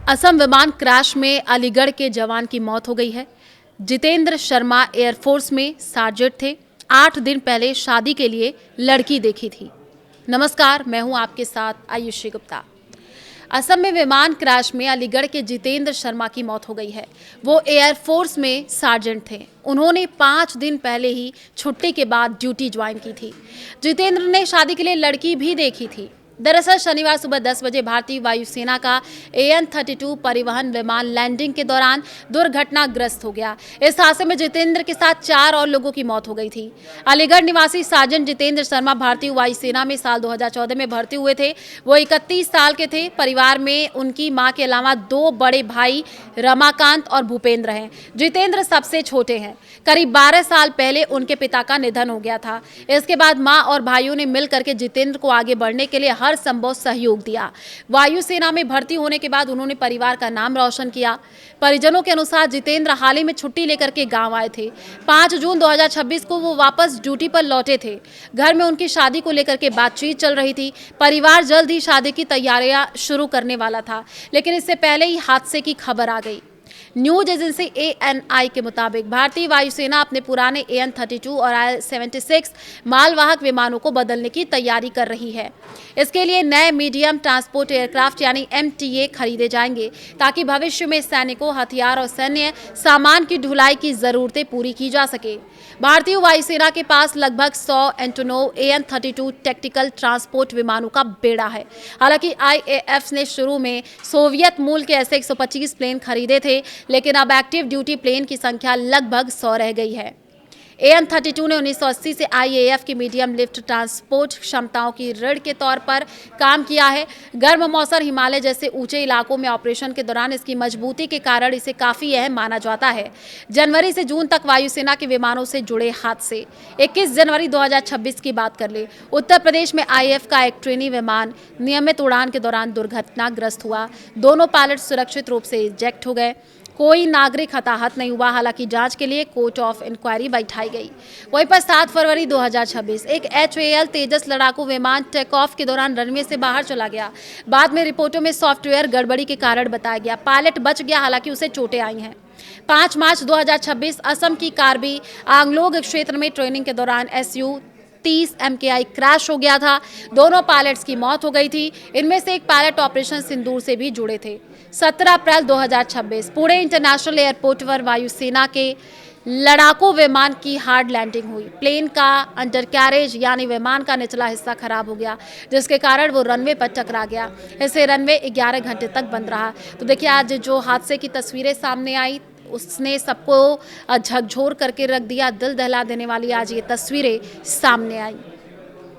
असम विमान क्रैश में अलीगढ़ के जवान की मौत हो गई है। जितेंद्र शर्मा एयरफोर्स में सार्जेंट थे। 8 दिन पहले शादी के लिए लड़की देखी थी। नमस्कार, मैं हूं आपके साथ आयुषी गुप्ता। असम में विमान क्रैश में अलीगढ़ के जितेंद्र शर्मा की मौत हो गई है। वो एयरफोर्स में सार्जेंट थे। उन्होंने 5 दिन पहले ही छुट्टी के बाद ड्यूटी ज्वाइन की थी। जितेंद्र ने शादी के लिए लड़की भी देखी थी। दरअसल शनिवार सुबह 10 बजे भारतीय वायुसेना का AN-32 परिवहन विमान लैंडिंग के दौरान दुर्घटनाग्रस्त हो गया। इस हादसे में जितेंद्र के साथ 4 और लोगों की मौत हो गई थी। अलीगढ़ निवासी सार्जेंट जितेंद्र शर्मा भारतीय वायुसेना में साल 2014 में भर्ती हुए थे। वो 31 साल के थे। परिवार में उनकी मां के अलावा 2 बड़े भाई रमाकांत और भूपेंद्र हैं। जितेंद्र सबसे छोटे हैं। करीब 12 साल पहले उनके पिता का निधन हो गया था। इसके बाद मां और भाइयों ने मिलकर के जितेंद्र को आगे बढ़ने के लिए हर संभव सहयोग दिया। वायुसेना में भर्ती होने के बाद उन्होंने परिवार का नाम रोशन किया। परिजनों के अनुसार जितेंद्र हाल ही में छुट्टी लेकर के गांव आए थे। 5 जून 2026 को वो वापस ड्यूटी पर लौटे थे। घर में उनकी शादी को लेकर के बातचीत चल रही थी। परिवार जल्द ही शादी की तैयारियां शुरू करने वाला था, लेकिन इससे पहले ही हादसे की खबर आ गई। न्यूज एजेंसी ANI के मुताबिक भारतीय वायुसेना अपने पुराने AN-32 और IL-76 मालवाहक विमानों को बदलने की तैयारी कर रही है। इसके लिए नए मीडियम ट्रांसपोर्ट एयरक्राफ्ट यानी MTA खरीदे जाएंगे, ताकि भविष्य में सैनिकों, हथियार और सैन्य सामान की ढुलाई की जरूरतें पूरी की जा सके। भारतीय वायुसेना के पास लगभग 100 एंटोनोव AN-32 टैक्टिकल ट्रांसपोर्ट विमानों का बेड़ा है। हालांकि IAF ने शुरू में सोवियत मूल के ऐसे 125 प्लेन खरीदे थे, लेकिन अब एक्टिव ड्यूटी प्लेन की संख्या लगभग 100 रह गई है। AN-32 ने 1980 से IAF की मीडियम लिफ्ट ट्रांसपोर्ट क्षमताओं की रीढ़ के तौर पर काम किया है। गर्म मौसम, हिमालय जैसे ऊंचे इलाकों में ऑपरेशन के दौरान इसकी मजबूती के कारण इसे काफ़ी अहम माना जाता है। जनवरी से जून तक वायुसेना के विमानों से जुड़े हादसे। 21 जनवरी 2026 की बात कर ले। उत्तर प्रदेश में IAF का एक ट्रेनी विमान नियमित उड़ान के दौरान दुर्घटनाग्रस्त हुआ। दोनों पायलट सुरक्षित रूप से इजेक्ट हो गए। कोई नागरिक हताहत नहीं हुआ। हालांकि जांच के लिए कोर्ट ऑफ इंक्वायरी बैठाई गई। वहीं पर 7 फरवरी 2026 एक HAL तेजस लड़ाकू विमान टेक ऑफ के दौरान रनवे से बाहर चला गया। बाद में रिपोर्टों में सॉफ्टवेयर गड़बड़ी के कारण बताया गया। पायलट बच गया, हालांकि उसे चोटें आई हैं। 5 मार्च 2026 असम की कार्बी आंगलोग क्षेत्र में ट्रेनिंग के दौरान Su-30 MKI क्रैश हो गया था। दोनों पायलट्स की मौत हो गई थी। इनमें से एक पायलट ऑपरेशन सिंदूर से भी जुड़े थे। 17 अप्रैल 2026 पुणे इंटरनेशनल एयरपोर्ट पर वायुसेना के लड़ाकू विमान की हार्ड लैंडिंग हुई। प्लेन का अंडर कैरेज यानी विमान का निचला हिस्सा खराब हो गया, जिसके कारण वो रनवे पर टकरा गया। इससे रनवे 11 घंटे तक बंद रहा। तो देखिए, आज जो हादसे की तस्वीरें सामने आई, उसने सबको झकझोर करके रख दिया। दिल दहला देने वाली आज ये तस्वीरें सामने आई।